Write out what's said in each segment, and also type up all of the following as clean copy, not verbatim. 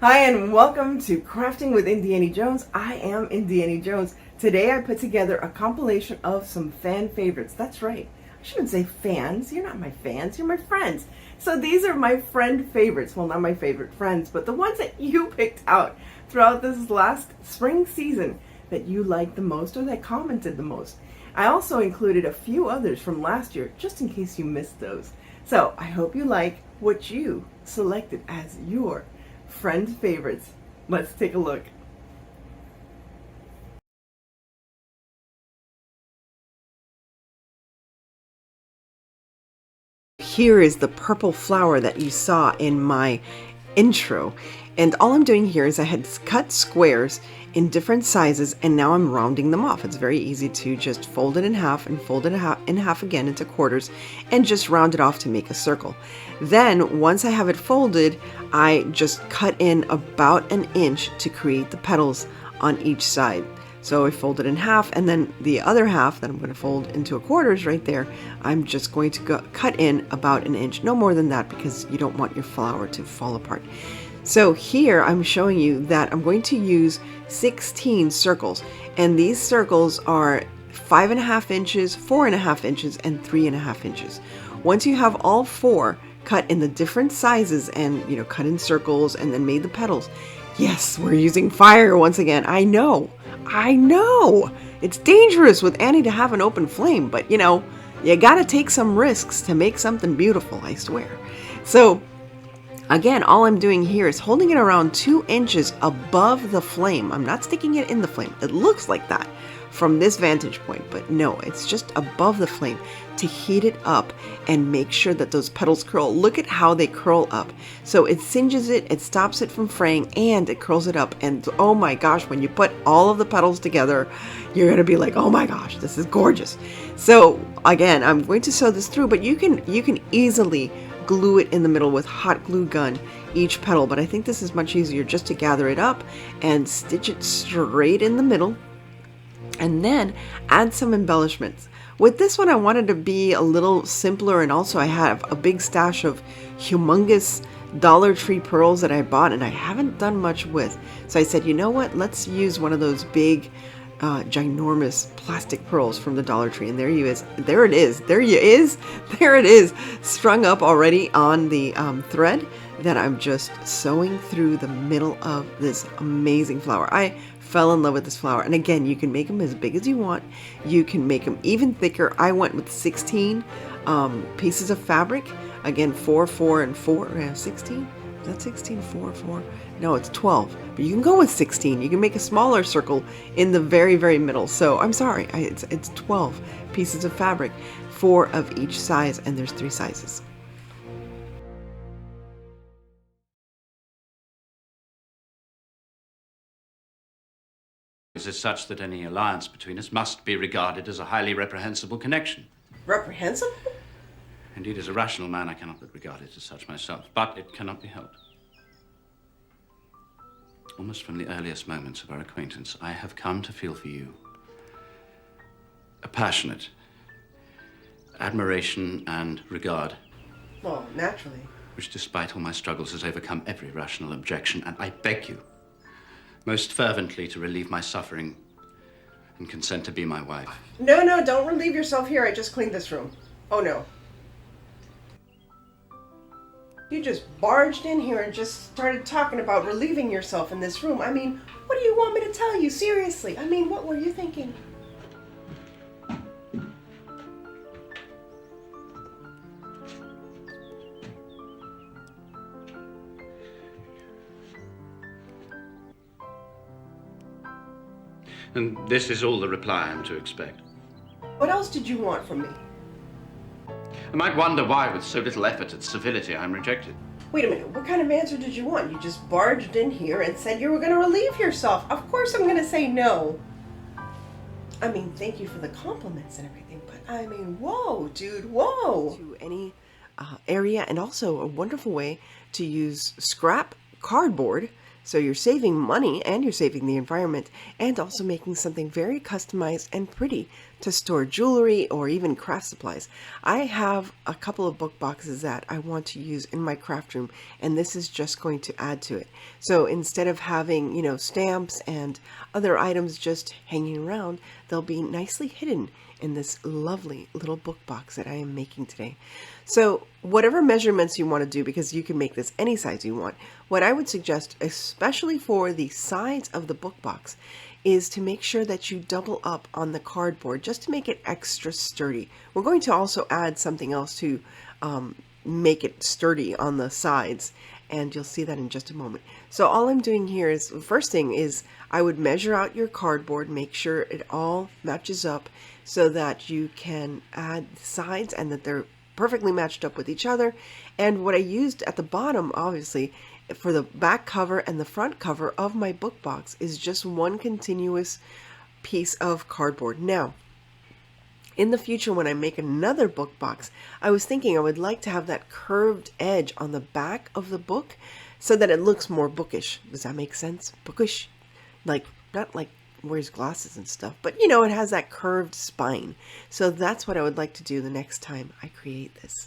Hi and welcome to Crafting with Indiana Jones. I am Indiana Jones. Today I put together a compilation of some fan favorites. That's right. I shouldn't say fans. You're not my fans. You're my friends. So these are my friend favorites. Well, not my favorite friends, but the ones that you picked out throughout this last spring season that you liked the most or that commented the most. I also included a few others from last year just in case you missed those. So I hope you like what you selected as your friend favorites. Let's take a look. Here is the purple flower that you saw in my intro, and all I'm doing here is I had cut squares in different sizes and now I'm rounding them off. It's very easy to just fold it in half and fold it in half again into quarters and just round it off to make a circle. Then once I have it folded, I just cut in about an inch to create the petals on each side. So I fold it in half, and then the other half that I'm going to fold into a quarters right there, I'm just going to cut in about an inch, no more than that, because you don't want your flower to fall apart. So here I'm showing you that I'm going to use 16 circles, and these circles are 5.5 inches, 4.5 inches, and 3.5 inches. Once you have all four cut in the different sizes and cut in circles and then made the petals. Yes, we're using fire once again. I know. It's dangerous with Annie to have an open flame, but you gotta take some risks to make something beautiful, I swear. So again, all I'm doing here is holding it around 2 inches above the flame. I'm not sticking it in the flame. It looks like that from this vantage point, but no, it's just above the flame to heat it up and make sure that those petals curl. Look at how they curl up. So it singes it, it stops it from fraying, and it curls it up. And oh my gosh, when you put all of the petals together, you're gonna be like, oh my gosh, this is gorgeous. So again, I'm going to sew this through, but you can easily glue it in the middle with hot glue gun, each petal, but I think this is much easier just to gather it up and stitch it straight in the middle, and then add some embellishments. With this one, I wanted to be a little simpler, and also I have a big stash of humongous Dollar Tree pearls that I bought and I haven't done much with. So I said, you know what, let's use one of those big ginormous plastic pearls from the Dollar Tree, and there it is, strung up already on the thread that I'm just sewing through the middle of this amazing flower. I fell in love with this flower, and again, you can make them as big as you want. You can make them even thicker. I went with 16 pieces of fabric. Again, 4, 4, and 4. 16? Is that 16? 4, 4? No, it's 12. But you can go with 16. You can make a smaller circle in the very, very middle. So I'm sorry, it's 12 pieces of fabric, 4 of each size, and there's 3 sizes. Is such that any alliance between us must be regarded as a highly reprehensible connection. Reprehensible? Indeed, as a rational man, I cannot but regard it as such myself, but it cannot be helped. Almost from the earliest moments of our acquaintance, I have come to feel for you a passionate admiration and regard. Well, naturally. Which, despite all my struggles, has overcome every rational objection, and I beg you most fervently to relieve my suffering and consent to be my wife. No, don't relieve yourself here. I just cleaned this room. Oh no. You just barged in here and just started talking about relieving yourself in this room. I mean, what do you want me to tell you? Seriously. I mean, what were you thinking? And this is all the reply I'm to expect. What else did you want from me? I might wonder why, with so little effort at civility, I'm rejected. Wait a minute, what kind of answer did you want? You just barged in here and said you were going to relieve yourself. Of course I'm going to say no. I mean, thank you for the compliments and everything, but I mean, whoa, dude, whoa. To any area, and also a wonderful way to use scrap cardboard So you're saving money and you're saving the environment and also making something very customized and pretty to store jewelry or even craft supplies. I have a couple of book boxes that I want to use in my craft room, and this is just going to add to it. So instead of having, you know, stamps and other items just hanging around, they'll be nicely hidden in this lovely little book box that I am making today. So whatever measurements you want to do, because you can make this any size you want, what I would suggest, especially for the sides of the book box, is to make sure that you double up on the cardboard just to make it extra sturdy. We're going to also add something else to make it sturdy on the sides, and you'll see that in just a moment. So all I'm doing here is, the first thing is I would measure out your cardboard, make sure it all matches up so that you can add the sides and that they're perfectly matched up with each other. And what I used at the bottom, obviously, for the back cover and the front cover of my book box is just one continuous piece of cardboard. Now, in the future, when I make another book box, I was thinking I would like to have that curved edge on the back of the book so that it looks more bookish. Does that make sense? Bookish? Like, not like wears glasses and stuff, but you know, it has that curved spine. So that's what I would like to do the next time I create this.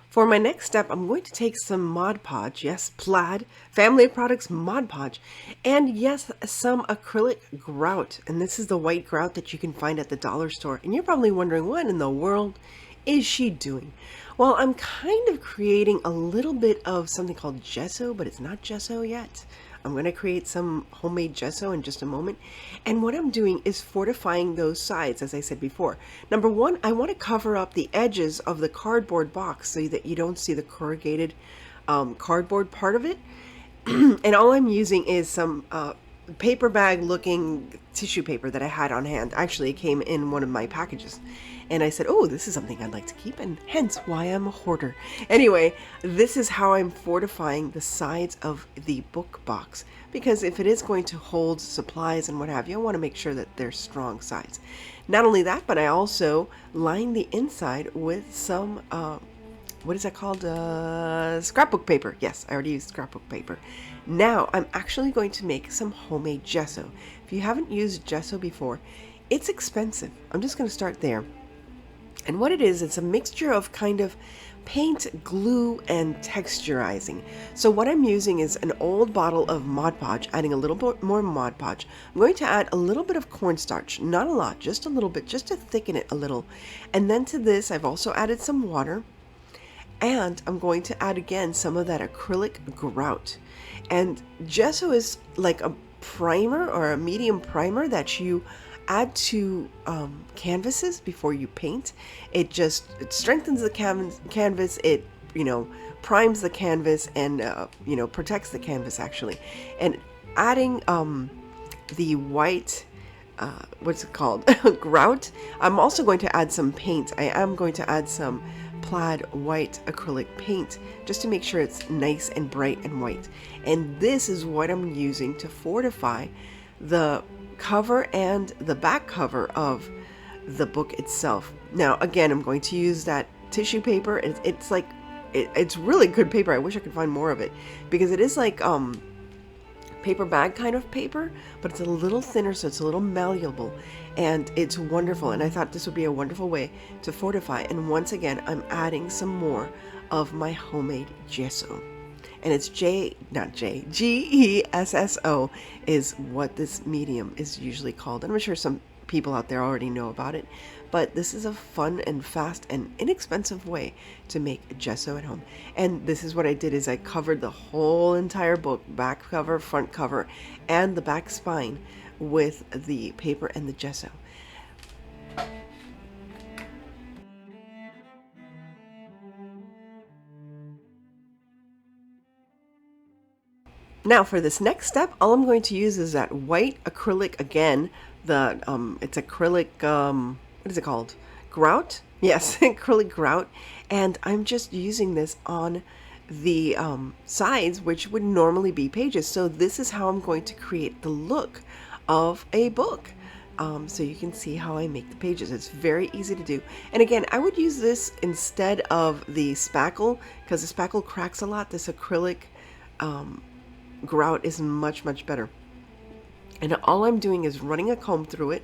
For my next step, I'm going to take some Mod Podge, yes, Plaid, Family of Products Mod Podge, and yes, some acrylic grout. And this is the white grout that you can find at the dollar store. And you're probably wondering, what in the world is she doing? Well, I'm kind of creating a little bit of something called gesso, but it's not gesso yet. I'm going to create some homemade gesso in just a moment. And what I'm doing is fortifying those sides, as I said before. Number one, I want to cover up the edges of the cardboard box so that you don't see the corrugated cardboard part of it. And all I'm using is some paper bag looking tissue paper that I had on hand. Actually, it came in one of my packages. And I said, oh, this is something I'd like to keep, and hence why I'm a hoarder. Anyway, this is how I'm fortifying the sides of the book box, because if it is going to hold supplies and what have you, I want to make sure that they're strong sides. Not only that, but I also line the inside with some, what is that called? Scrapbook paper. Yes, I already used scrapbook paper. Now, I'm actually going to make some homemade gesso. If you haven't used gesso before, it's expensive. I'm just going to start there. And what it is, it's a mixture of kind of paint, glue, and texturizing. So what I'm using is an old bottle of Mod Podge, adding a little bit more Mod Podge. I'm going to add a little bit of cornstarch, not a lot, just a little bit, just to thicken it a little. And then to this, I've also added some water. And I'm going to add again some of that acrylic grout. And gesso is like a primer or a medium primer that you add to canvases before you paint. It strengthens the canvas. It, you know, primes the canvas and you know, protects the canvas actually. And adding the white what's it called, grout, I'm also going to add some paint. I am going to add some Plaid white acrylic paint just to make sure it's nice and bright and white. And this is what I'm using to fortify the cover and the back cover of the book itself. Now again, I'm going to use that tissue paper. It's like it's really good paper. I wish I could find more of it, because it is like paper bag kind of paper, but it's a little thinner, so it's a little malleable, and it's wonderful. And I thought this would be a wonderful way to fortify. And once again, I'm adding some more of my homemade gesso. And it's Gesso is what this medium is usually called. And I'm sure some people out there already know about it, but this is a fun and fast and inexpensive way to make gesso at home. And this is what I did, is I covered the whole entire book, back cover, front cover, and the back spine with the paper and the gesso. Now for this next step, all I'm going to use is that white acrylic again. It's acrylic, what is it called? Grout? Yes, acrylic grout. And I'm just using this on the sides, which would normally be pages. So this is how I'm going to create the look of a book. so you can see how I make the pages. It's very easy to do. And again, I would use this instead of the spackle because the spackle cracks a lot. This acrylic grout is much, much better. And all I'm doing is running a comb through it,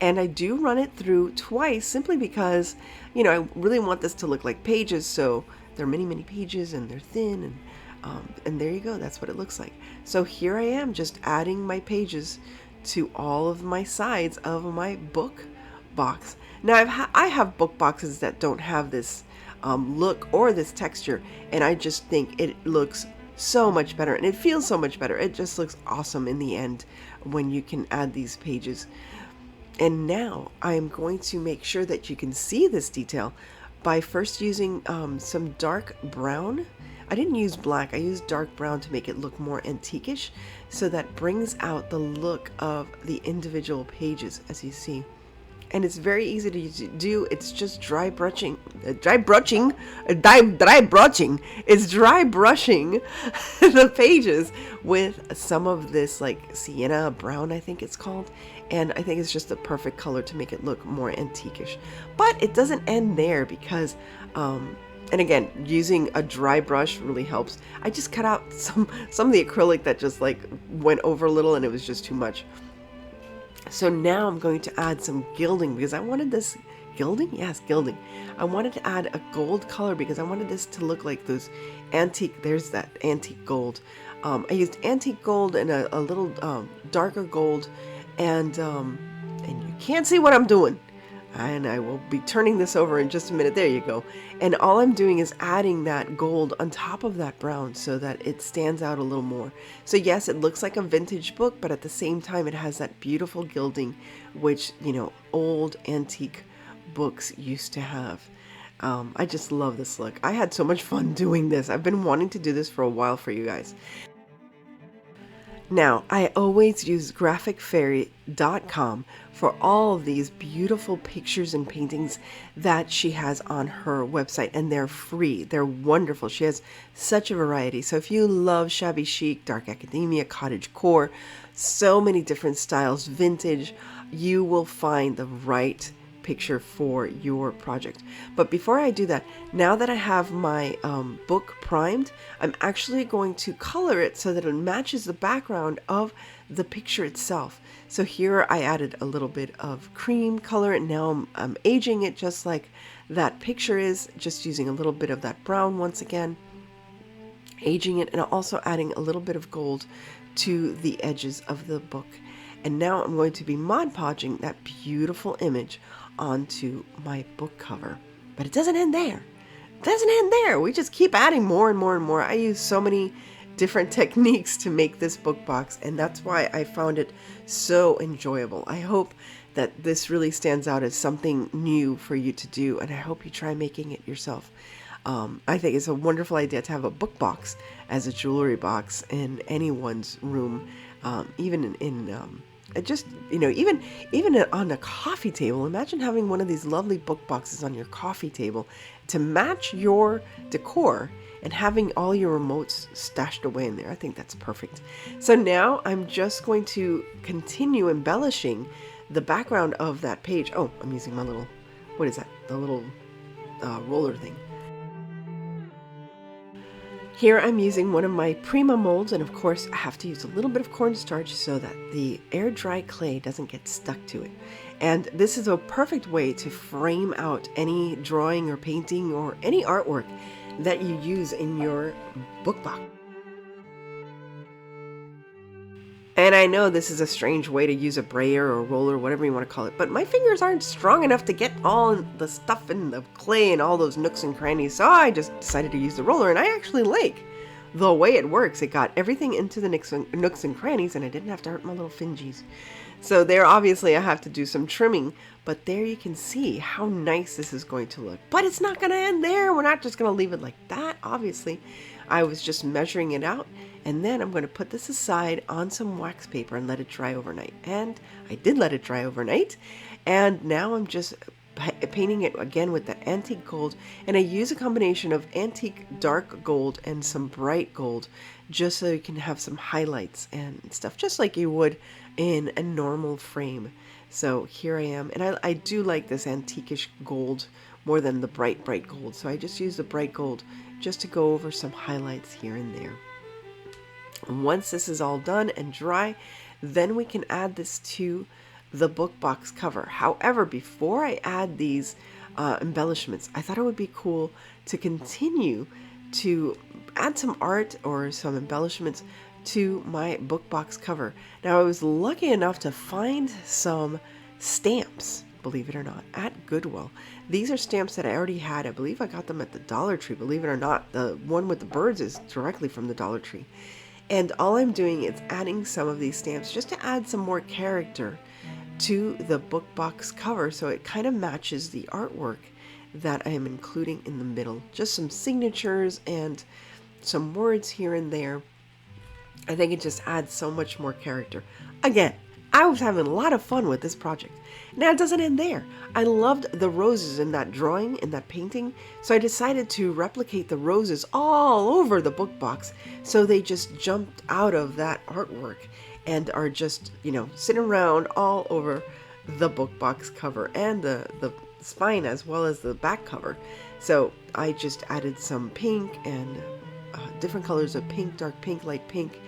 and I do run it through twice simply because, you know, I really want this to look like pages, so there are many, many pages and they're thin, and there you go, that's what it looks like. So here I am just adding my pages to all of my sides of my book box. Now I have book boxes that don't have this look or this texture, and I just think it looks so much better and it feels so much better. It just looks awesome in the end when you can add these pages. And now I am going to make sure that you can see this detail by first using some dark brown. I didn't use black, I used dark brown to make it look more antiquish, so that brings out the look of the individual pages, as you see. And it's very easy to do. It's just dry brushing. It's dry brushing the pages with some of this like sienna brown, I think it's called. And I think it's just the perfect color to make it look more antiquish. But it doesn't end there because, and again, using a dry brush really helps. I just cut out some of the acrylic that just like went over a little and it was just too much. So now I'm going to add some gilding because I wanted this gilding. Yes, gilding. I wanted to add a gold color because I wanted this to look like those antique. There's that antique gold. I used antique gold and a little darker gold, and you can't see what I'm doing. And I will be turning this over in just a minute. There you go. And all I'm doing is adding that gold on top of that brown so that it stands out a little more. So yes, it looks like a vintage book, but at the same time it has that beautiful gilding, which, you know, old antique books used to have. I just love this look. I had so much fun doing this. I've been wanting to do this for a while for you guys. Now, I always use graphicfairy.com for all of these beautiful pictures and paintings that she has on her website, and they're free. They're wonderful. She has such a variety. So if you love shabby chic, dark academia, cottagecore, so many different styles, vintage, you will find the right picture for your project. But before I do that, now that I have my book primed, I'm actually going to color it so that it matches the background of the picture itself. So here I added a little bit of cream color, and now I'm aging it just like that picture is, just using a little bit of that brown once again, aging it, and also adding a little bit of gold to the edges of the book. And now I'm going to be Mod Podging that beautiful image onto my book cover. But it doesn't end there. It doesn't end there. We just keep adding more and more and more. I use so many different techniques to make this book box, and that's why I found it so enjoyable. I hope that this really stands out as something new for you to do, and I hope you try making it yourself. I think it's a wonderful idea to have a book box as a jewelry box in anyone's room, even in just, you know, even on a coffee table. Imagine having one of these lovely book boxes on your coffee table to match your decor and having all your remotes stashed away in there. I think that's perfect. So now I'm just going to continue embellishing the background of that page. Oh, I'm using my little, what is that? The little roller thing. Here I'm using one of my Prima molds, and of course I have to use a little bit of cornstarch so that the air dry clay doesn't get stuck to it. And this is a perfect way to frame out any drawing or painting or any artwork that you use in your book box. And I know this is a strange way to use a brayer or roller, whatever you want to call it, but my fingers aren't strong enough to get all the stuff in the clay and all those nooks and crannies, so I just decided to use the roller, and I actually like the way it works. It got everything into the nooks and crannies, and I didn't have to hurt my little fingies. So there, obviously, I have to do some trimming, but there you can see how nice this is going to look. But it's not going to end there. We're not just going to leave it like that, obviously. I was just measuring it out, and then I'm going to put this aside on some wax paper and let it dry overnight. And I did let it dry overnight, and now I'm just painting it again with the antique gold, and I use a combination of antique dark gold and some bright gold just so you can have some highlights and stuff, just like you would in a normal frame. So here I am, and I do like this antiquish gold more than the bright gold. So I just use the bright gold just to go over some highlights here and there. And once this is all done and dry, then we can add this to the book box cover. However, before I add these embellishments, I thought it would be cool to continue to add some art or some embellishments to my book box cover. Now, I was lucky enough to find some stamps, believe it or not, at Goodwill. These are stamps that I already had. I believe I got them at the Dollar Tree, believe it or not. The one with the birds is directly from the Dollar Tree. And all I'm doing is adding some of these stamps just to add some more character to the book box cover, so it kind of matches the artwork that I am including in the middle. Just some signatures and some words here and there. I think it just adds so much more character. Again, I was having a lot of fun with this project. Now, it doesn't end there. I loved the roses in that drawing, in that painting, so I decided to replicate the roses all over the book box, so they just jumped out of that artwork and are just, you know, sitting around all over the book box cover and the spine as well as the back cover. So I just added some pink and different colors of pink, dark pink, light pink,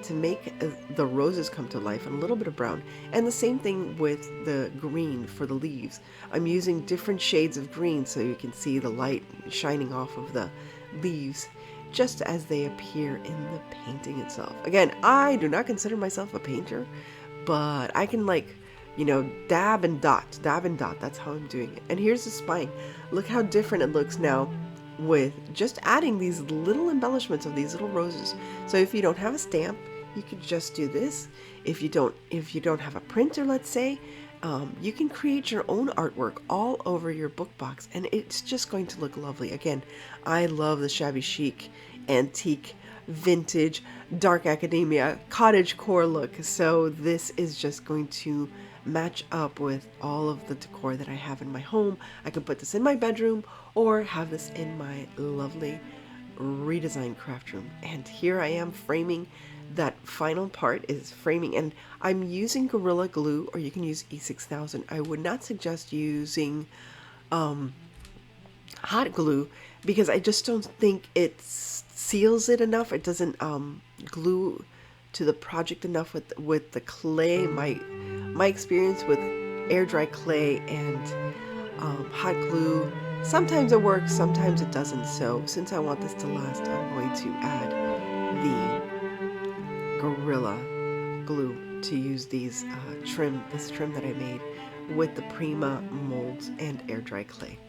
to make the roses come to life, and a little bit of brown. And the same thing with the green for the leaves. I'm using different shades of green so you can see the light shining off of the leaves just as they appear in the painting itself. Again, I do not consider myself a painter, but I can, like, you know, dab and dot. That's how I'm doing it. And here's the spine. Look how different it looks now with just adding these little embellishments of these little roses. So if you don't have a stamp, you could just do this. If you don't have a printer, let's say, you can create your own artwork all over your book box, and it's just going to look lovely. Again, I love the shabby chic, antique, vintage, dark academia, cottagecore look. So this is just going to match up with all of the decor that I have in my home. I could put this in my bedroom or have this in my lovely redesigned craft room. And here I am framing. That final part is framing, and I'm using Gorilla Glue, or you can use E6000. I would not suggest using hot glue because I just don't think it seals it enough. It doesn't glue to the project enough with the clay. My experience with air dry clay and hot glue, sometimes it works, sometimes it doesn't. So since I want this to last, I'm going to add the Gorilla Glue to use these this trim that I made with the Prima molds and air dry clay.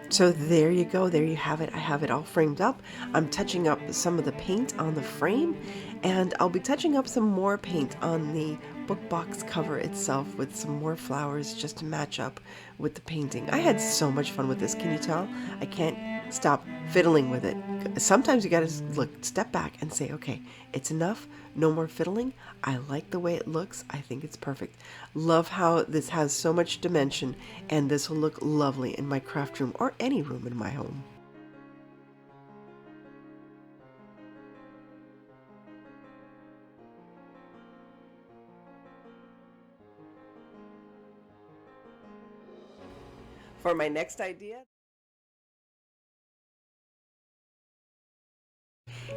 So there you go, there you have it. I have it all framed up. I'm touching up some of the paint on the frame, and I'll be touching up some more paint on the book box cover itself with some more flowers just to match up with the painting. I had so much fun with this, can you tell? I can't stop fiddling with it. Sometimes you gotta step back and say, okay, it's enough, no more fiddling. I like the way it looks. I think it's perfect. Love how this has so much dimension, and this will look lovely in my craft room or any room in my home. For my next idea,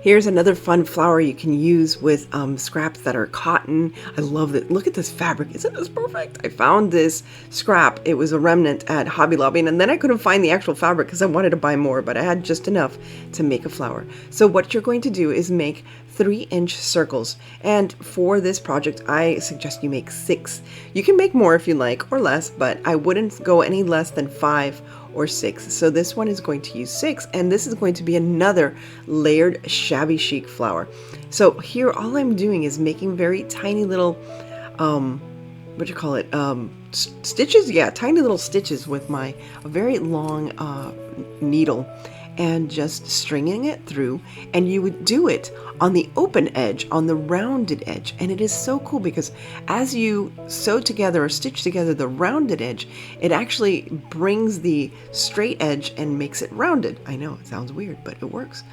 here's another fun flower you can use with scraps that are cotton. I love it. Look at this fabric. Isn't this perfect? I found this scrap. It was a remnant at Hobby Lobby, and then I couldn't find the actual fabric because I wanted to buy more, but I had just enough to make a flower. So what you're going to do is make 3-inch circles, and for this project I suggest you make 6. You can make more if you like, or less, but I wouldn't go any less than 5 or 6. So this one is going to use 6, and this is going to be another layered shabby chic flower. So here all I'm doing is making very tiny little what do you call it, stitches? Yeah, tiny little stitches with my very long needle, and just stringing it through. And you would do it on the open edge, on the rounded edge. And it is so cool because as you sew together or stitch together the rounded edge, it actually brings the straight edge and makes it rounded. I know it sounds weird, but it works.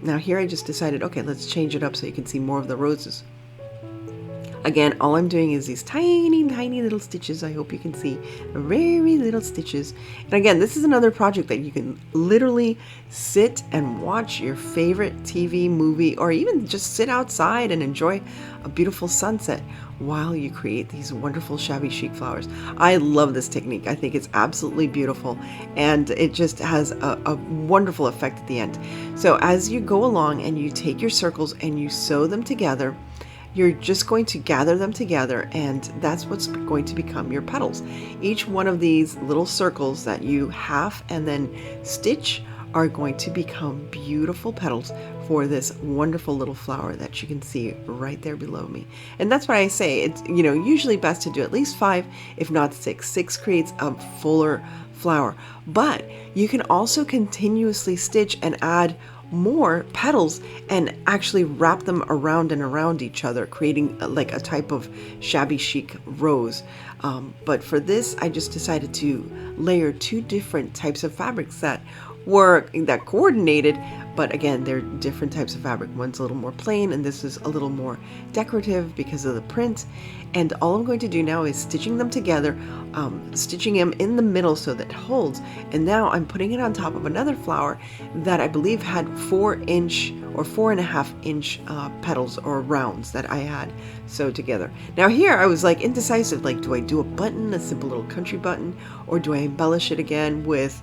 Now here I just decided, okay, let's change it up so you can see more of the roses. Again, all I'm doing is these tiny, tiny little stitches. I hope you can see very little stitches. And again, this is another project that you can literally sit and watch your favorite TV, movie, or even just sit outside and enjoy a beautiful sunset while you create these wonderful shabby chic flowers. I love this technique. I think it's absolutely beautiful, and it just has a wonderful effect at the end. So as you go along and you take your circles and you sew them together, you're just going to gather them together, and that's what's going to become your petals. Each one of these little circles that you half and then stitch are going to become beautiful petals for this wonderful little flower that you can see right there below me. And that's why I say it's, you know, usually best to do at least 5, if not 6. 6 creates a fuller flower, but you can also continuously stitch and add more petals and actually wrap them around and around each other, creating like a type of shabby chic rose. But for this, I just decided to layer 2 different types of fabrics that coordinated, but again, they're different types of fabric. One's a little more plain, and this is a little more decorative because of the print. And all I'm going to do now is stitching them together, stitching them in the middle so that it holds. And now I'm putting it on top of another flower that I believe had 4-inch or 4.5-inch petals or rounds that I had sewed together. Now here I was like indecisive, like, do I do a button, a simple little country button, or do I embellish it again with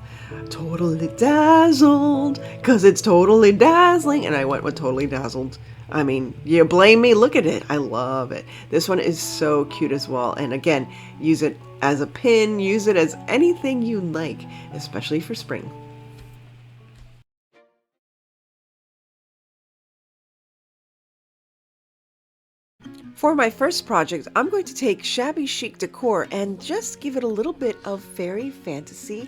Totally Dazzled, because it's totally dazzling? And I went with Totally Dazzled. I mean, you blame me? Look at it. I love it. This one is so cute as well. And again, use it as a pin, use it as anything you like, especially for spring. For my first project, I'm going to take shabby chic decor and just give it a little bit of fairy fantasy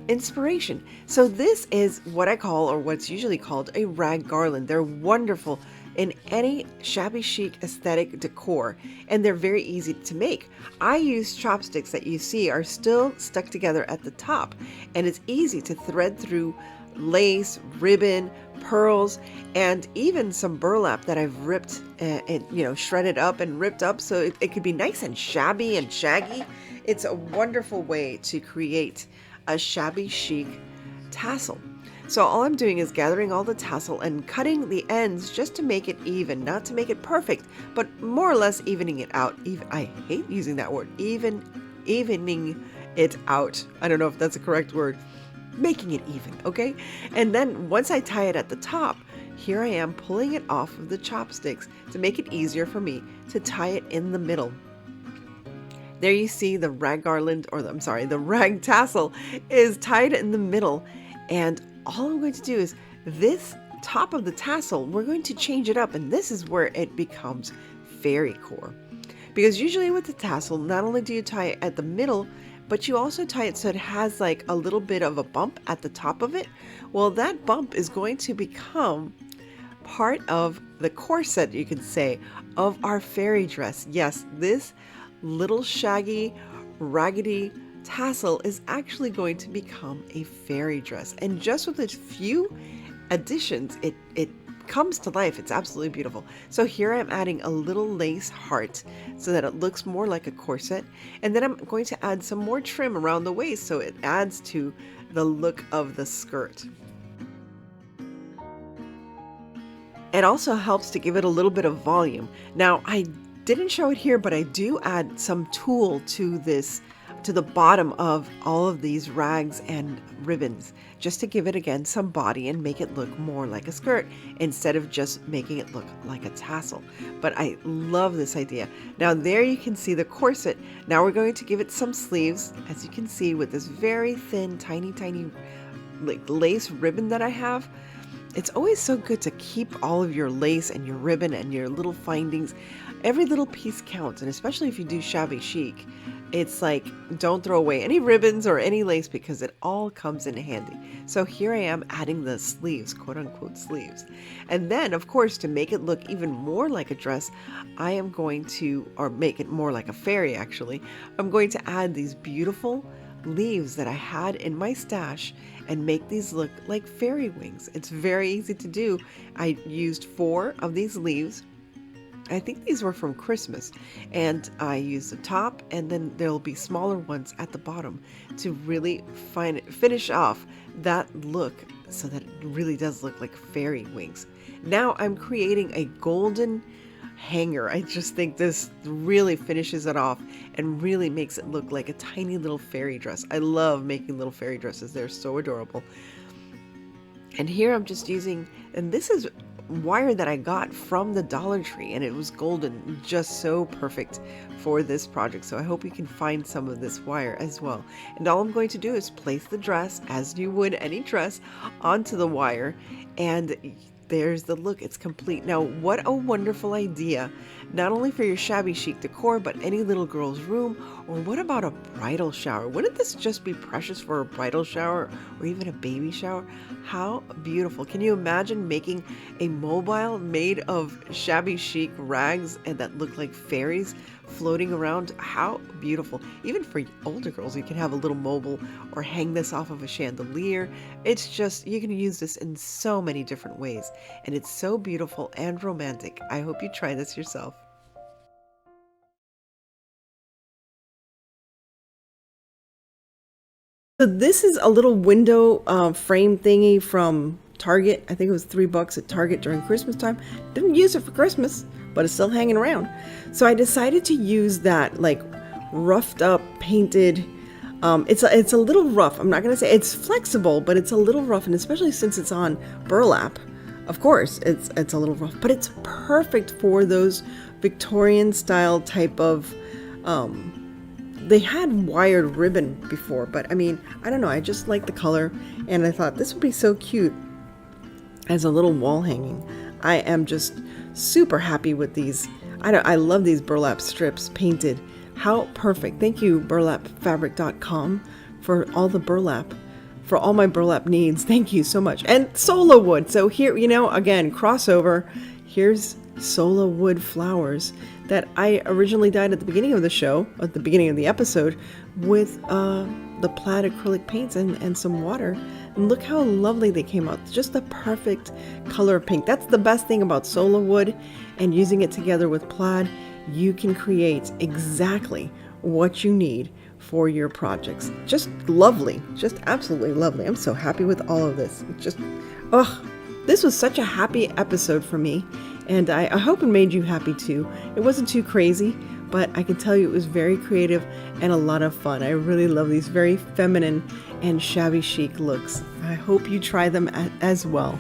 inspiration. So this is what I call, or what's usually called, a rag garland. They're wonderful in any shabby chic aesthetic decor, and they're very easy to make. I use chopsticks that you see are still stuck together at the top, and it's easy to thread through lace, ribbon, pearls, and even some burlap that I've ripped and shredded up and ripped up so it could be nice and shabby and shaggy. It's a wonderful way to create a shabby chic tassel. So all I'm doing is gathering all the tassel and cutting the ends just to make it even, not to make it perfect, but more or less evening it out. I hate using that word, evening it out. I don't know if that's a correct word. Making it even, okay? And then once I tie it at the top, here I am pulling it off of the chopsticks to make it easier for me to tie it in the middle. There you see the rag garland, or the rag tassel is tied in the middle, and all I'm going to do is this top of the tassel, we're going to change it up, and this is where it becomes fairy core. Because usually with the tassel, not only do you tie it at the middle, but you also tie it so it has like a little bit of a bump at the top of it. Well, that bump is going to become part of the corset, you could say, of our fairy dress. Yes, this little shaggy, raggedy tassel is actually going to become a fairy dress. And just with a few additions, it comes to life. It's absolutely beautiful. So here I'm adding a little lace heart so that it looks more like a corset, and then I'm going to add some more trim around the waist so it adds to the look of the skirt. It also helps to give it a little bit of volume. Now I didn't show it here, but I do add some tulle to this, to the bottom of all of these rags and ribbons, just to give it again some body and make it look more like a skirt instead of just making it look like a tassel. But I love this idea. Now there you can see the corset. Now we're going to give it some sleeves, as you can see, with this very thin, tiny like lace ribbon that I have. It's always so good to keep all of your lace and your ribbon and your little findings. Every little piece counts, and especially if you do shabby chic, it's like, don't throw away any ribbons or any lace because it all comes in handy. So here I am adding the sleeves, quote unquote sleeves. And then, of course, to make it look even more like a dress, I am going to, or make it more like a fairy actually, I'm going to add these beautiful leaves that I had in my stash and make these look like fairy wings. It's very easy to do. I used 4 of these leaves I think these were from Christmas, and I used the top, and then there'll be smaller ones at the bottom to really finish off that look so that it really does look like fairy wings. Now I'm creating a golden hanger. I just think this really finishes it off and really makes it look like a tiny little fairy dress. I love making little fairy dresses. They're so adorable. And here I'm just using, and this is wire that I got from the Dollar Tree, and it was golden, just so perfect for this project. So I hope you can find some of this wire as well. And all I'm going to do is place the dress, as you would any dress, onto the wire, and there's the look. It's complete. Now, what a wonderful idea, not only for your shabby chic decor, but any little girl's room. Or what about a bridal shower? Wouldn't this just be precious for a bridal shower or even a baby shower? How beautiful. Can you imagine making a mobile made of shabby chic rags and that look like fairies floating around? How beautiful. Even for older girls, you can have a little mobile or hang this off of a chandelier. It's just, you can use this in so many different ways, and it's so beautiful and romantic. I hope you try this yourself. So this is a little window frame thingy from Target. I think it was $3 at Target during Christmas time. Didn't use it for Christmas, but it's still hanging around. So I decided to use that like roughed up, painted. It's a little rough. I'm not gonna say it's flexible, but it's a little rough, and especially since it's on burlap, of course, it's a little rough. But it's perfect for those Victorian style type of. They had wired ribbon before, but I mean, I don't know. I just like the color, and I thought this would be so cute as a little wall hanging. I am just super happy with these. I love these burlap strips painted. How perfect. Thank you, burlapfabric.com, for all the burlap, for all my burlap needs. Thank you so much. And SOLA wood. So here, you know, again, crossover. Here's SOLA wood flowers that I originally dyed at the beginning of the show, at the beginning of the episode, with the plaid acrylic paints and some water. And look how lovely they came out. Just the perfect color of pink. That's the best thing about SOLA wood, and using it together with plaid, you can create exactly what you need for your projects. Just lovely. Just absolutely lovely. I'm so happy with all of this. Just, this was such a happy episode for me. And I hope it made you happy too. It wasn't too crazy, but I can tell you it was very creative and a lot of fun. I really love these very feminine and shabby chic looks. I hope you try them as well.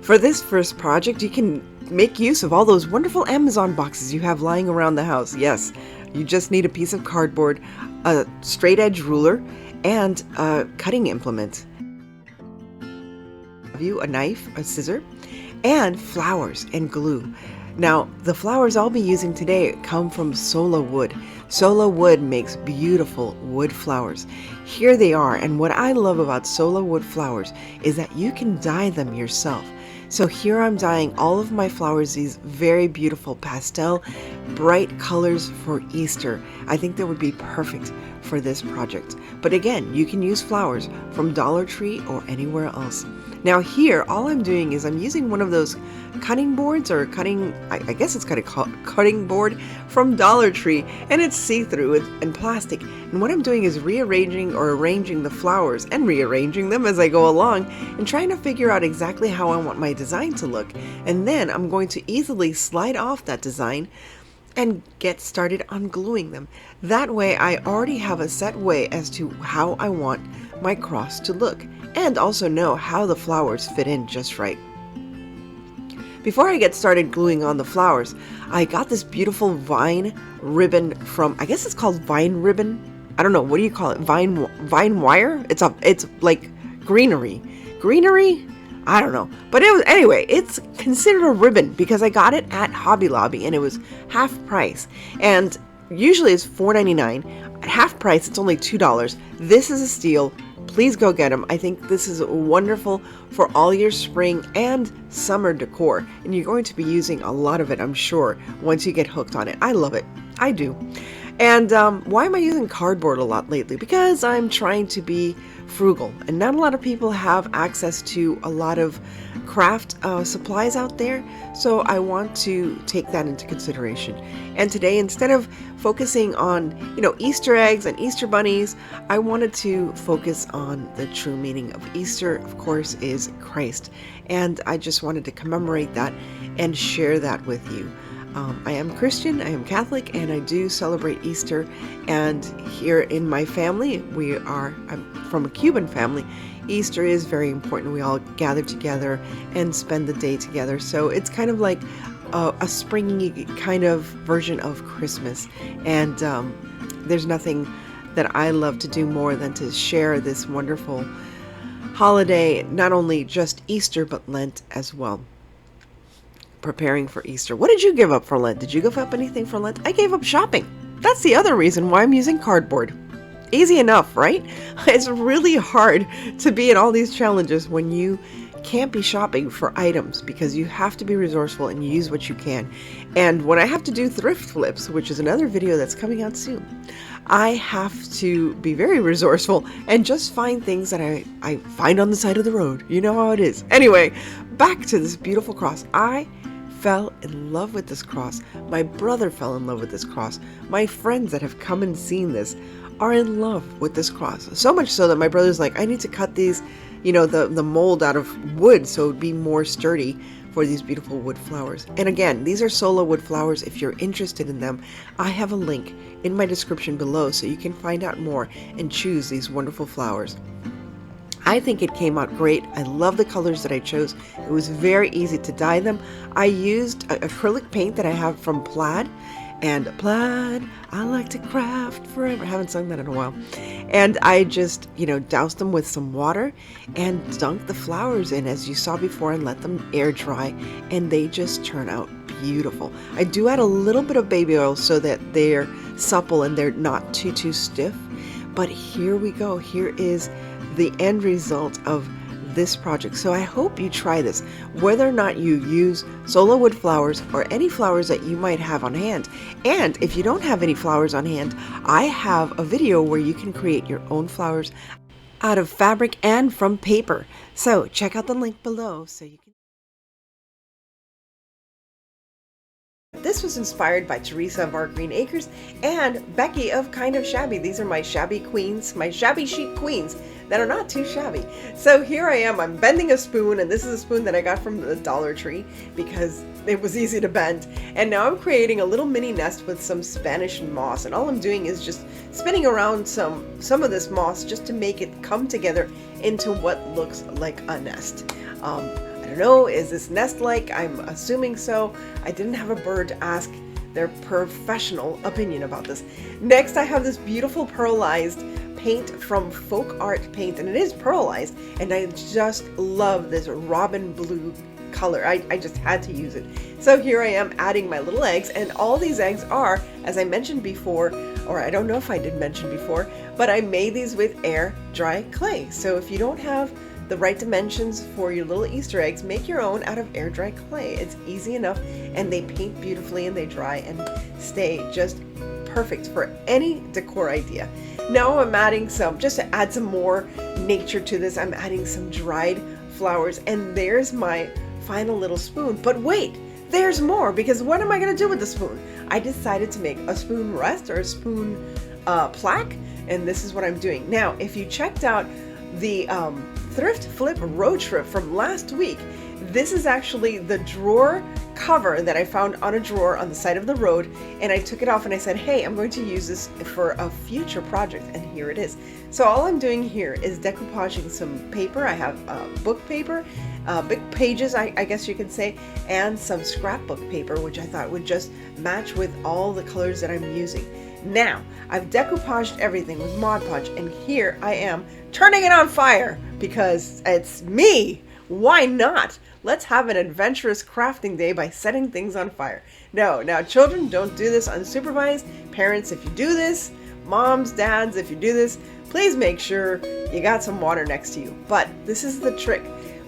For this first project, you can make use of all those wonderful Amazon boxes you have lying around the house. Yes, you just need a piece of cardboard, a straight edge ruler, and a cutting implement. A knife, a scissor, and flowers and glue. Now, the flowers I'll be using today come from SOLA wood. SOLA wood makes beautiful wood flowers. Here they are, and what I love about SOLA wood flowers is that you can dye them yourself. So here I'm dyeing all of my flowers these very beautiful pastel, bright colors for Easter. I think that would be perfect for this project. But again, you can use flowers from Dollar Tree or anywhere else. Now here, all I'm doing is I'm using one of those cutting boards, or I guess it's got a cutting board from Dollar Tree, and it's see-through and plastic. And what I'm doing is rearranging or arranging the flowers and rearranging them as I go along and trying to figure out exactly how I want my design to look. And then I'm going to easily slide off that design and get started on gluing them. That way I already have a set way as to how I want my cross to look, and also know how the flowers fit in just right. Before I get started gluing on the flowers, I got this beautiful vine ribbon from, I guess it's called vine ribbon. I don't know, what do you call it? Vine wire? It's like greenery. Greenery? I don't know. But anyway, it's considered a ribbon because I got it at Hobby Lobby and it was half price. And usually it's $4.99. At half price, it's only $2. This is a steal. Please go get them. I think this is wonderful for all your spring and summer decor. And you're going to be using a lot of it, I'm sure, once you get hooked on it. I love it. I do. And why am I using cardboard a lot lately? Because I'm trying to be frugal, and not a lot of people have access to a lot of craft supplies out there, so I want to take that into consideration. And today, instead of focusing on, Easter eggs and Easter bunnies, I wanted to focus on the true meaning of Easter, of course, is Christ. And I just wanted to commemorate that and share that with you. I am Christian, I am Catholic, and I do celebrate Easter. And here in my family, I'm from a Cuban family. Easter is very important. We all gather together and spend the day together. So it's kind of like a springy kind of version of Christmas. And there's nothing that I love to do more than to share this wonderful holiday, not only just Easter, but Lent as well. Preparing for Easter. What did you give up for Lent? Did you give up anything for Lent? I gave up shopping. That's the other reason why I'm using cardboard. Easy enough, right? It's really hard to be in all these challenges when you can't be shopping for items, because you have to be resourceful and use what you can. And when I have to do thrift flips, which is another video that's coming out soon, I have to be very resourceful and just find things that I find on the side of the road. You know how it is. Anyway, back to this beautiful cross. I fell in love with this cross. My brother fell in love with this cross. My friends that have come and seen this are in love with this cross. So much so that my brother's like, I need to cut these, the mold out of wood so it would be more sturdy for these beautiful wood flowers. And again, these are SOLA wood flowers. If you're interested in them, I have a link in my description below so you can find out more and choose these wonderful flowers. I think it came out great. I love the colors that I chose. It was very easy to dye them. I used acrylic paint that I have from Plaid. And Plaid, I like to craft forever. I haven't sung that in a while. And I just, doused them with some water and dunked the flowers in, as you saw before, and let them air dry. And they just turn out beautiful. I do add a little bit of baby oil so that they're supple and they're not too stiff. But here we go. Here is the end result of this project. So I hope you try this, whether or not you use SOLA wood flowers or any flowers that you might have on hand. And if you don't have any flowers on hand, I have a video where you can create your own flowers out of fabric and from paper. So check out the link below so you can. This was inspired by Teresa of Our Green Acres and Becky of Kind of Shabby. These are my shabby queens, my shabby chic queens that are not too shabby. So here I am, I'm bending a spoon, and this is a spoon that I got from the Dollar Tree because it was easy to bend. And now I'm creating a little mini nest with some Spanish moss, and all I'm doing is just spinning around some of this moss just to make it come together into what looks like a nest. I don't know, is this nest-like? I'm assuming so. I didn't have a bird to ask their professional opinion about this. Next, I have this beautiful pearlized paint from Folk Art Paint, and it is pearlized, and I just love this robin blue color. I just had to use it. So here I am adding my little eggs, and all these eggs are, as I mentioned before, or I don't know if I did mention before, but I made these with air dry clay. So if you don't have the right dimensions for your little Easter eggs, make your own out of air dry clay. It's easy enough, and they paint beautifully, and they dry and stay just perfect for any decor idea. Now I'm adding just to add some more nature to this, I'm adding some dried flowers, and there's my final little spoon. But wait, there's more, because what am I going to do with the spoon? I decided to make a spoon rest or a spoon plaque, and this is what I'm doing. Now, if you checked out the thrift flip road trip from last week, this is actually the drawer cover that I found on a drawer on the side of the road, and I took it off and I said, hey, I'm going to use this for a future project, and here it is. So all I'm doing here is decoupaging some paper. I have book paper, big pages, I guess you could say, and some scrapbook paper, which I thought would just match with all the colors that I'm using. Now, I've decoupaged everything with Mod Podge, and here I am turning it on fire because it's me. Why not? Let's have an adventurous crafting day by setting things on fire. No, now children, don't do this unsupervised. Parents, if you do this, moms, dads, if you do this, please make sure you got some water next to you. But this is the trick.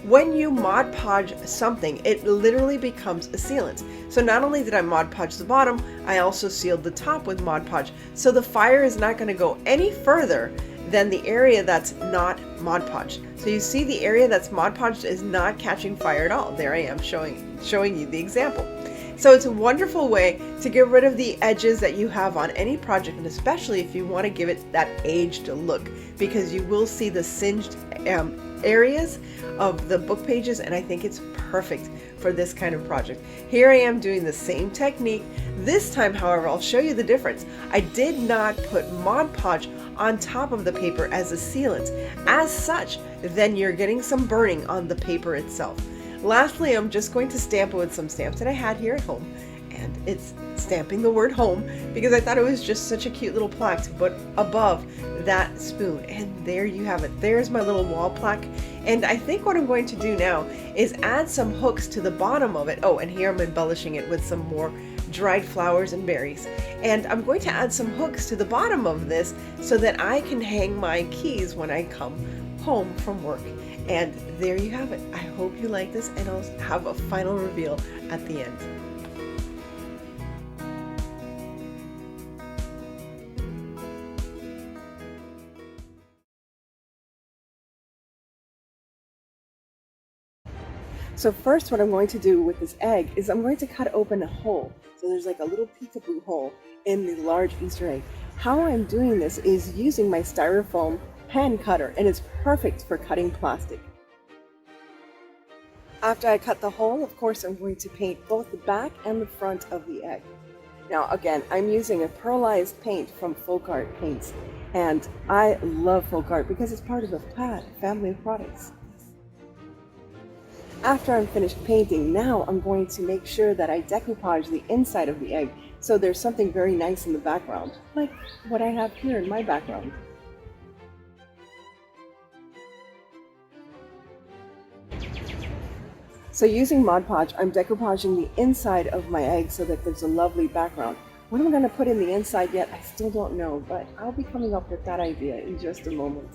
when you Mod Podge something, it literally becomes a sealant. So not only did I Mod Podge the bottom, I also sealed the top with Mod Podge. So the fire is not going to go any further than the area that's not Mod Podged. So you see the area that's Mod Podged is not catching fire at all. There I am showing you the example. So it's a wonderful way to get rid of the edges that you have on any project, and especially if you want to give it that aged look, because you will see the singed areas of the book pages, and I think it's perfect for this kind of project. Here I am doing the same technique. This time, however, I'll show you the difference. I did not put Mod Podge on top of the paper as a sealant. As such, then you're getting some burning on the paper itself. Lastly, I'm just going to stamp it with some stamps that I had here at home, and it's stamping the word home because I thought it was just such a cute little plaque to put above that spoon. And there you have it. There's my little wall plaque. And I think what I'm going to do now is add some hooks to the bottom of it. Oh, and here I'm embellishing it with some more dried flowers and berries. And I'm going to add some hooks to the bottom of this so that I can hang my keys when I come home from work. And there you have it. I hope you like this, and I'll have a final reveal at the end. So first, what I'm going to do with this egg is I'm going to cut open a hole. So there's like a little peekaboo hole in the large Easter egg. How I'm doing this is using my styrofoam hand cutter, and it's perfect for cutting plastic. After I cut the hole, of course, I'm going to paint both the back and the front of the egg. Now again, I'm using a pearlized paint from Folk Art Paints, and I love Folk Art because it's part of the Plaid family of products. After I'm finished painting, now I'm going to make sure that I decoupage the inside of the egg so there's something very nice in the background, like what I have here in my background. So using Mod Podge, I'm decoupaging the inside of my egg so that there's a lovely background. What I'm going to put in the inside yet, I still don't know, but I'll be coming up with that idea in just a moment.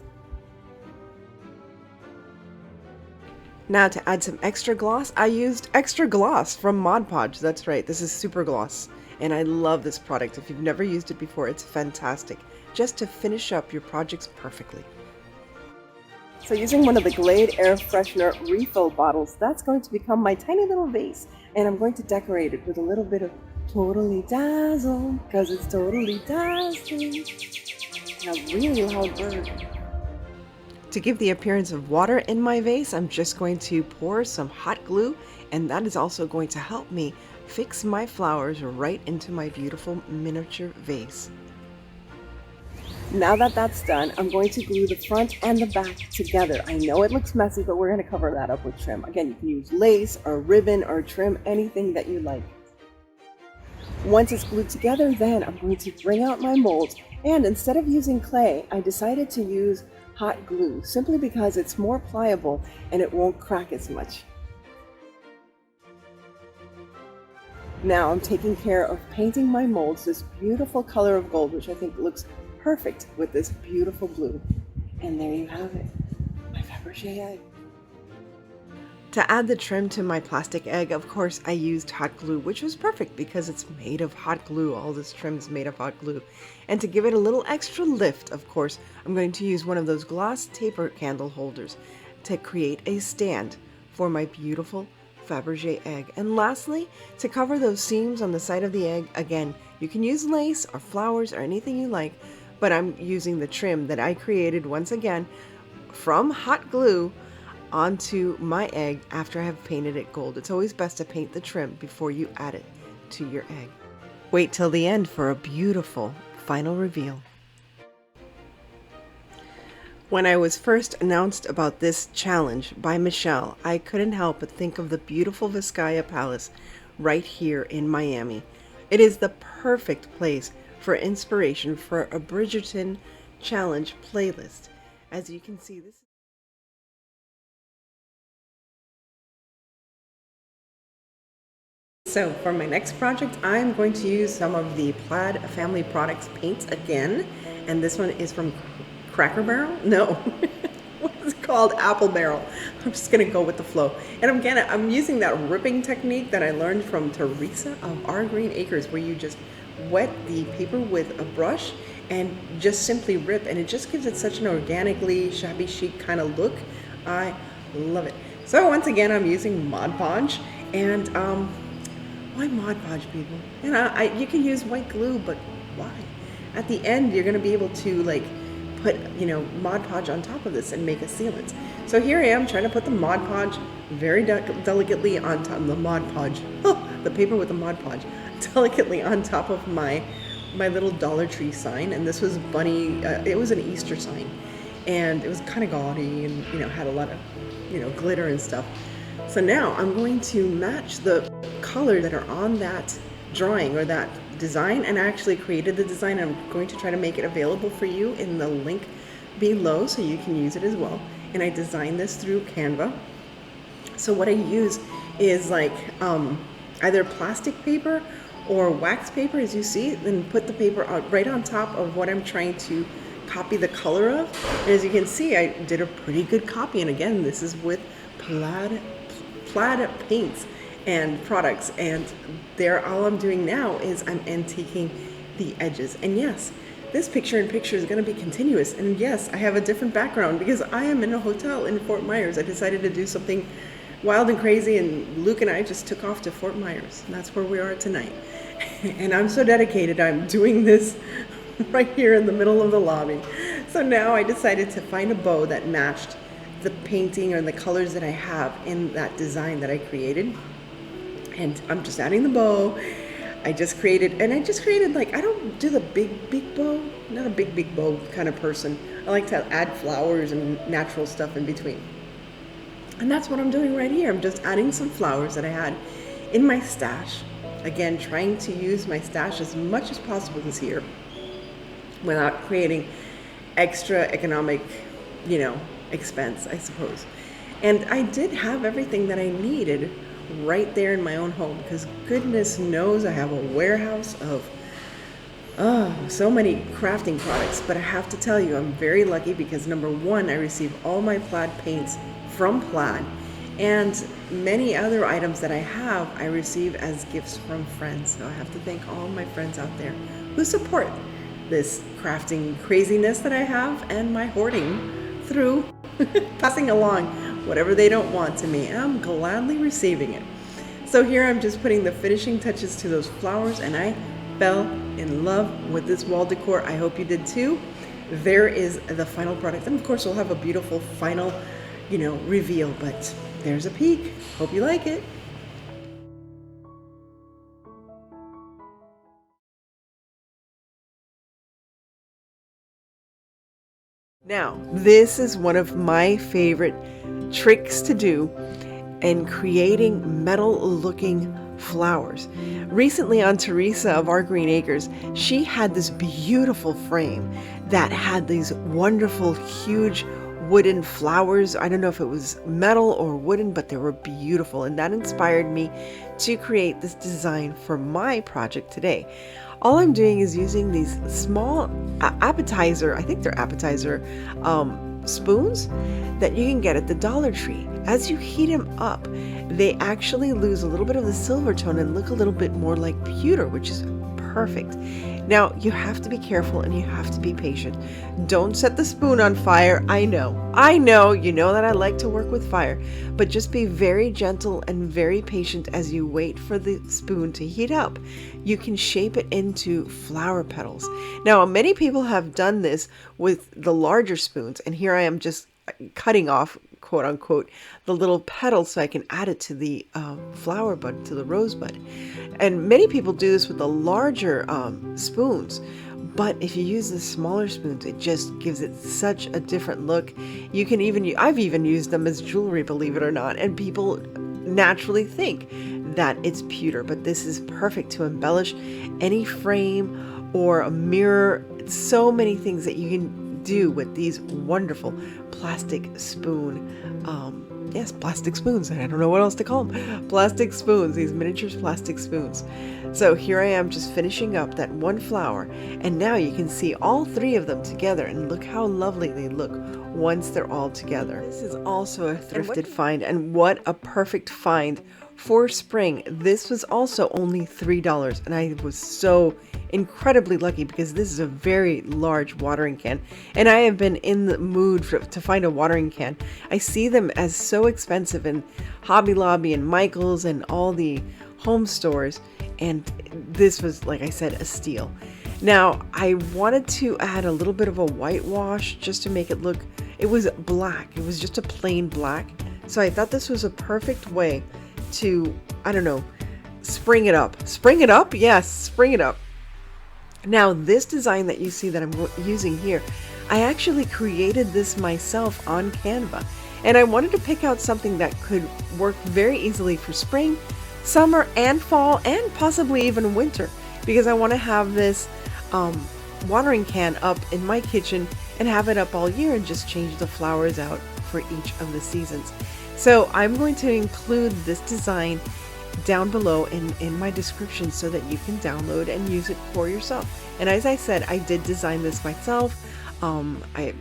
Now to add some extra gloss, I used extra gloss from Mod Podge. That's right, this is super gloss, and I love this product. If you've never used it before, it's fantastic, just to finish up your projects perfectly. So using one of the Glade Air Freshener refill bottles, that's going to become my tiny little vase, and I'm going to decorate it with a little bit of Totally Dazzled, because it's totally dazzling, and a really loud bird. To give the appearance of water in my vase, I'm just going to pour some hot glue, and that is also going to help me fix my flowers right into my beautiful miniature vase. Now that that's done, I'm going to glue the front and the back together. I know it looks messy, but we're going to cover that up with trim. Again, you can use lace or ribbon or trim, anything that you like. Once it's glued together, then I'm going to bring out my molds, and instead of using clay, I decided to use hot glue, simply because it's more pliable and it won't crack as much. Now I'm taking care of painting my molds this beautiful color of gold, which I think looks perfect with this beautiful blue. And there you have it, my Faberge egg. To add the trim to my plastic egg, of course, I used hot glue, which was perfect because it's made of hot glue. All this trim is made of hot glue. And to give it a little extra lift, of course, I'm going to use one of those gloss taper candle holders to create a stand for my beautiful Faberge egg. And lastly, to cover those seams on the side of the egg, again, you can use lace or flowers or anything you like, but I'm using the trim that I created once again from hot glue onto my egg after I have painted it gold. It's always best to paint the trim before you add it to your egg. Wait till the end for a beautiful final reveal. When I was first announced about this challenge by Michelle, I couldn't help but think of the beautiful Vizcaya Palace right here in Miami. It is the perfect place for inspiration for a Bridgerton challenge playlist. As you can see, this So for my next project, I'm going to use some of the Plaid Family Products paints again. And this one is from Cracker Barrel? No. What is it called apple barrel. I'm just gonna go with the flow. And I'm using that ripping technique that I learned from Teresa of Our Green Acres, where you just wet the paper with a brush and just simply rip, and it just gives it such an organically shabby chic kind of look. I love it. So once again, I'm using Mod Podge, and why Mod Podge, people? You know, you can use white glue, but why? At the end, you're gonna be able to like put, you know, Mod Podge on top of this and make a sealant. So here I am trying to put the Mod Podge very delicately on top of the Mod Podge, the paper with the Mod Podge, delicately on top of my little Dollar Tree sign. And this was bunny, it was an Easter sign, and it was kind of gaudy and, you know, had a lot of, you know, glitter and stuff. So now I'm going to match the color that are on that drawing or that design, and I actually created the design. I'm going to try to make it available for you in the link below so you can use it as well. And I designed this through Canva. So what I use is like either plastic paper or wax paper, as you see, then put the paper right on top of what I'm trying to copy the color of. And as you can see, I did a pretty good copy. And again, this is with Plaid paints and products, and there all I'm doing now is I'm antiquing the edges. And yes, this picture-in-picture is going to be continuous, and yes, I have a different background because I am in a hotel in Fort Myers. I decided to do something wild and crazy, and Luke and I just took off to Fort Myers, and that's where we are tonight. And I'm so dedicated, I'm doing this right here in the middle of the lobby. So now I decided to find a bow that matched the painting or the colors that I have in that design that I created. And I'm just adding the bow. I just created like, I don't do the big bow, not a big bow kind of person. I like to add flowers and natural stuff in between. And that's what I'm doing right here. I'm just adding some flowers that I had in my stash. Again, trying to use my stash as much as possible this year without creating extra economic, you know, expense, I suppose. And I did have everything that I needed right there in my own home, because goodness knows I have a warehouse of so many crafting products. But I have to tell you, I'm very lucky because number one, I receive all my Plaid paints from Plaid, and many other items that I have I receive as gifts from friends. So I have to thank all my friends out there who support this crafting craziness that I have and my hoarding through passing along whatever they don't want to me. I'm gladly receiving it. So here I'm just putting the finishing touches to those flowers, and I fell in love with this wall decor. I hope you did too. There is the final product, and of course we'll have a beautiful final, you know, reveal, but there's a peek. Hope you like it. Now, this is one of my favorite tricks to do in creating metal-looking flowers. Recently on Teresa of Our Green Acres, she had this beautiful frame that had these wonderful, huge wooden flowers. I don't know if it was metal or wooden, but they were beautiful, and that inspired me to create this design for my project today. All I'm doing is using these small appetizer, I think they're appetizer spoons that you can get at the Dollar Tree. As you heat them up, they actually lose a little bit of the silver tone and look a little bit more like pewter, which is perfect. Now, you have to be careful and you have to be patient. Don't set the spoon on fire. I know, you know that I like to work with fire, but just be very gentle and very patient as you wait for the spoon to heat up. You can shape it into flower petals. Now, many people have done this with the larger spoons, and here I am just cutting off, quote unquote, the little petals so I can add it to the flower bud, to the rosebud. And many people do this with the larger spoons, but if you use the smaller spoons, it just gives it such a different look. You can even, I've even used them as jewelry, believe it or not, and people naturally think that it's pewter, but this is perfect to embellish any frame or a mirror. So many things that you can do with these wonderful plastic spoon Yes, plastic spoons. I don't know what else to call them. Plastic spoons, these miniature plastic spoons. So here I am just finishing up that one flower, and now you can see all three of them together, and look how lovely they look once they're all together. This is also a thrifted find, and what a perfect find for spring. This was also only $3, and I was so incredibly lucky because this is a very large watering can, and I have been in the mood to find a watering can. I see them as so expensive in Hobby Lobby and Michael's and all the home stores, and this was, like I said, a steal. Now I wanted to add a little bit of a whitewash just to make it look, it was black, it was just a plain black, so I thought this was a perfect way to, I don't know, spring it up. Spring it up? Yes, spring it up. Now this design that you see that I'm using here, I actually created this myself on Canva, and I wanted to pick out something that could work very easily for spring, summer, and fall, and possibly even winter, because I want to have this watering can up in my kitchen and have it up all year and just change the flowers out for each of the seasons. So I'm going to include this design down below in my description so that you can download and use it for yourself. And as I said, I did design this myself. I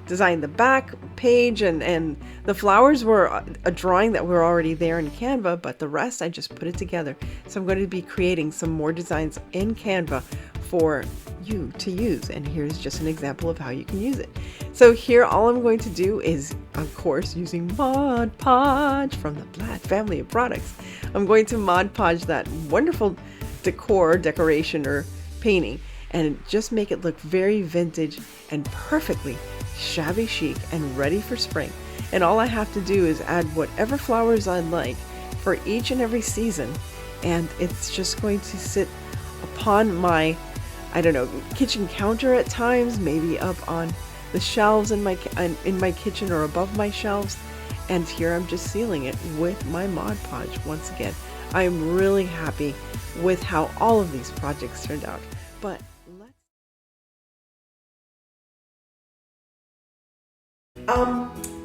designed the back page, and the flowers were a drawing that were already there in Canva, but the rest I just put it together. So I'm going to be creating some more designs in Canva for you to use, and here's just an example of how you can use it. So here all I'm going to do is, of course, using Mod Podge from the Plaid family of products, I'm going to Mod Podge that wonderful decoration or painting and just make it look very vintage and perfectly shabby chic and ready for spring. And all I have to do is add whatever flowers I like for each and every season, and it's just going to sit upon my, I don't know, kitchen counter at times, maybe up on the shelves in my kitchen or above my shelves. And here I'm just sealing it with my Mod Podge once again. I'm really happy with how all of these projects turned out. But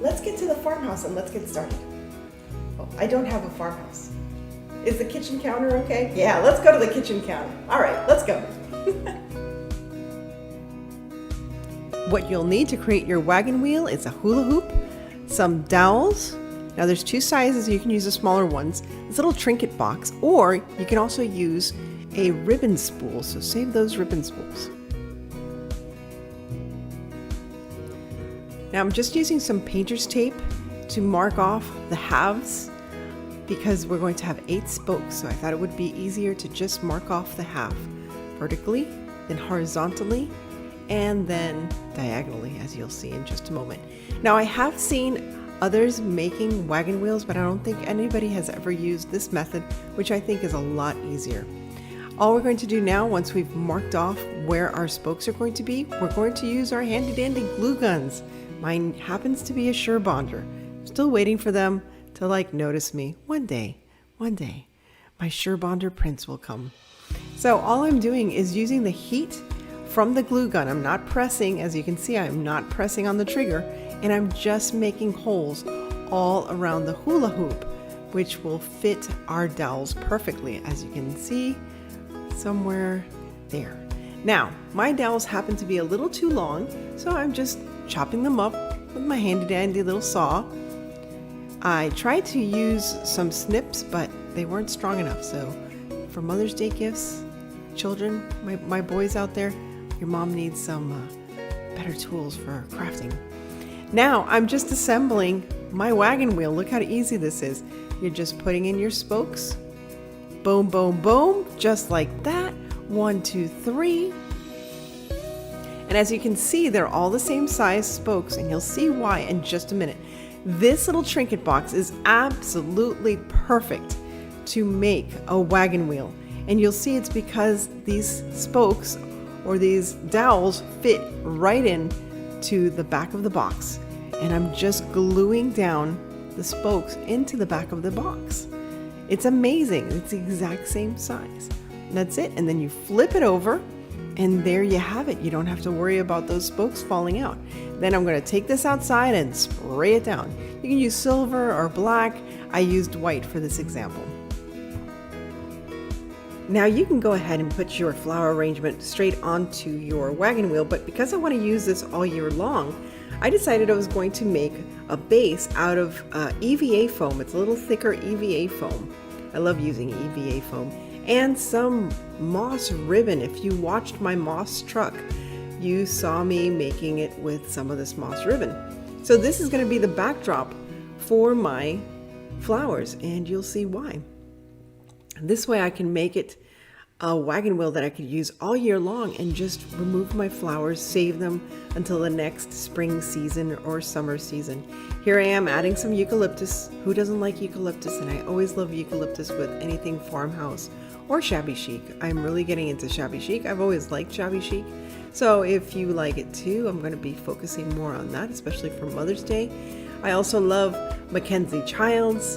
let's get to the farmhouse and let's get started. Oh, I don't have a farmhouse. Is the kitchen counter okay? Yeah, let's go to the kitchen counter. All right, let's go. What you'll need to create your wagon wheel is a hula hoop, some dowels. Now there's two sizes, you can use the smaller ones, this little trinket box, or you can also use a ribbon spool, so save those ribbon spools. Now I'm just using some painter's tape to mark off the halves because we're going to have 8 spokes, so I thought it would be easier to just mark off the half vertically, then horizontally, and then diagonally, as you'll see in just a moment. Now I have seen others making wagon wheels, but I don't think anybody has ever used this method, which I think is a lot easier. All we're going to do now, once we've marked off where our spokes are going to be, we're going to use our handy dandy glue guns. Mine happens to be a Surebonder. I'm still waiting for them to notice me. One day, my Surebonder prince will come. So all I'm doing is using the heat from the glue gun. I'm not pressing, as you can see, I'm not pressing on the trigger, and I'm just making holes all around the hula hoop, which will fit our dowels perfectly, as you can see somewhere there. Now, my dowels happen to be a little too long, so I'm just chopping them up with my handy dandy little saw. I tried to use some snips, but they weren't strong enough, so for Mother's Day gifts, children, my boys out there, your mom needs some better tools for crafting. Now I'm just assembling my wagon wheel. Look how easy this is. You're just putting in your spokes. Boom, boom, boom, just like that. 1, 2, 3. And as you can see, they're all the same size spokes, and you'll see why in just a minute. This little trinket box is absolutely perfect to make a wagon wheel. And you'll see it's because these spokes or these dowels fit right in to the back of the box. And I'm just gluing down the spokes into the back of the box. It's amazing. It's the exact same size. And that's it. And then you flip it over And there you have it. You don't have to worry about those spokes falling out. Then I'm going to take this outside and spray it down. You can use silver or black. I used white for this example. Now you can go ahead and put your flower arrangement straight onto your wagon wheel, but because I want to use this all year long, I decided I was going to make a base out of EVA foam. It's a little thicker EVA foam. I love using EVA foam. And some moss ribbon. If you watched my moss truck, you saw me making it with some of this moss ribbon. So this is going to be the backdrop for my flowers, and you'll see why. This way I can make it a wagon wheel that I could use all year long and just remove my flowers, save them until the next spring season or summer season. Here I am adding some eucalyptus. Who doesn't like eucalyptus? And I always love eucalyptus with anything farmhouse or shabby chic. I'm really getting into shabby chic. I've always liked shabby chic. So if you like it too, I'm going to be focusing more on that, especially for Mother's Day. I also love Mackenzie Childs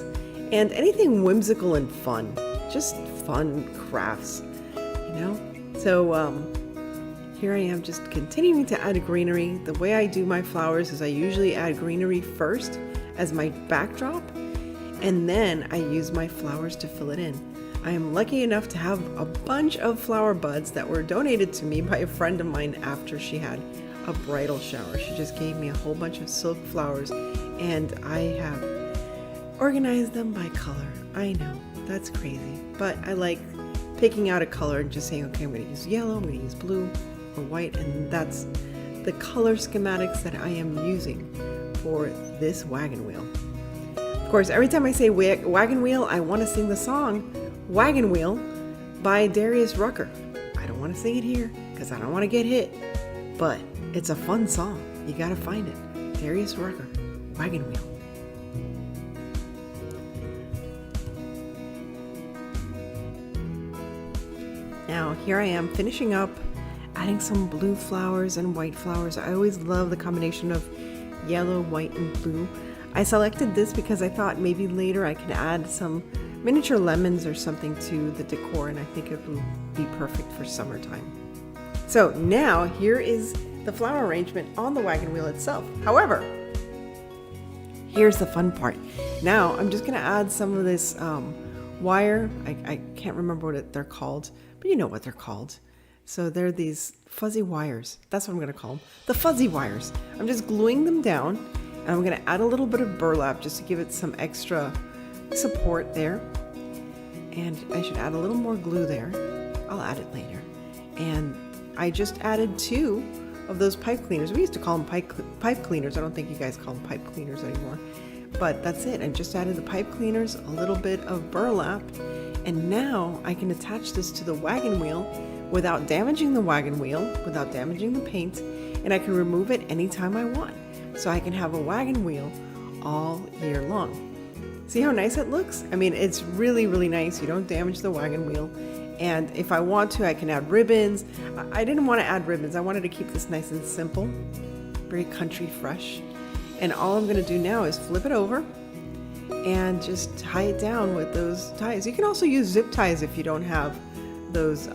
and anything whimsical and fun. Just fun crafts, you know? So here I am just continuing to add greenery. The way I do my flowers is I usually add greenery first as my backdrop, and then I use my flowers to fill it in. I am lucky enough to have a bunch of flower buds that were donated to me by a friend of mine after she had a bridal shower. She just gave me a whole bunch of silk flowers, and I have organized them by color. I know. That's crazy, but I like picking out a color and just saying, okay, I'm going to use yellow, I'm going to use blue or white, and that's the color schematics that I am using for this wagon wheel. Of course, every time I say wagon wheel, I want to sing the song Wagon Wheel by Darius Rucker. I don't want to sing it here because I don't want to get hit, but it's a fun song. You got to find it. Darius Rucker, Wagon Wheel. Now here I am finishing up, adding some blue flowers and white flowers. I always love the combination of yellow, white, and blue. I selected this because I thought maybe later I could add some miniature lemons or something to the decor, and I think it will be perfect for summertime. So now here is the flower arrangement on the wagon wheel itself. However, here's the fun part. Now I'm just going to add some of this wire. I can't remember what they're called, but you know what they're called. So they're these fuzzy wires. That's what I'm going to call them. The fuzzy wires. I'm just gluing them down, and I'm going to add a little bit of burlap just to give it some extra support there. And I should add a little more glue there. I'll add it later. And I just added 2 of those pipe cleaners. We used to call them pipe cleaners. I don't think you guys call them pipe cleaners anymore. But that's it. I just added the pipe cleaners, a little bit of burlap, and now I can attach this to the wagon wheel without damaging the wagon wheel, without damaging the paint, and I can remove it anytime I want. So I can have a wagon wheel all year long. See how nice it looks? I mean, it's really, really nice. You don't damage the wagon wheel. And if I want to, I can add ribbons. I didn't want to add ribbons. I wanted to keep this nice and simple, very country fresh. And all I'm going to do now is flip it over and just tie it down with those ties. You can also use zip ties if you don't have those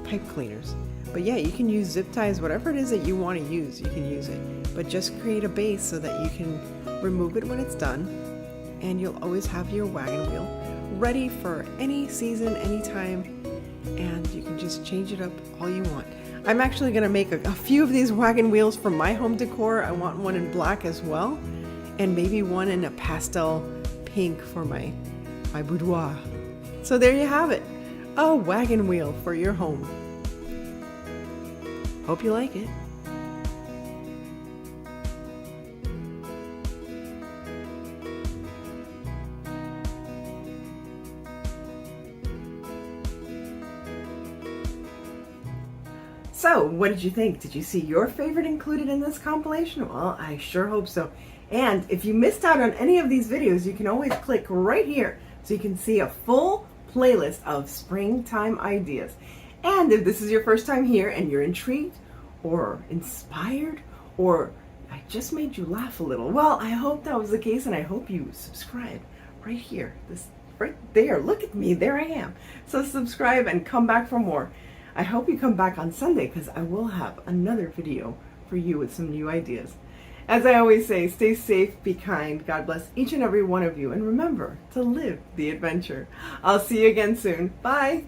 pipe cleaners. But yeah, you can use zip ties, whatever it is that you want to use, you can use it. But just create a base so that you can remove it when it's done, and you'll always have your wagon wheel ready for any season, anytime, and you can just change it up all you want. I'm actually going to make a few of these wagon wheels for my home decor. I want one in black as well, and maybe one in a pastel pink for my boudoir. So there you have it, a wagon wheel for your home. Hope you like it. So, what did you think? Did you see your favorite included in this compilation? Well, I sure hope so. And if you missed out on any of these videos, you can always click right here so you can see a full playlist of springtime ideas. And if this is your first time here and you're intrigued or inspired or I just made you laugh a little, well, I hope that was the case, and I hope you subscribe right here. This right there. Look at me. There I am. So subscribe and come back for more. I hope you come back on Sunday because I will have another video for you with some new ideas. As I always say, stay safe, be kind, God bless each and every one of you, and remember to live the adventure. I'll see you again soon. Bye!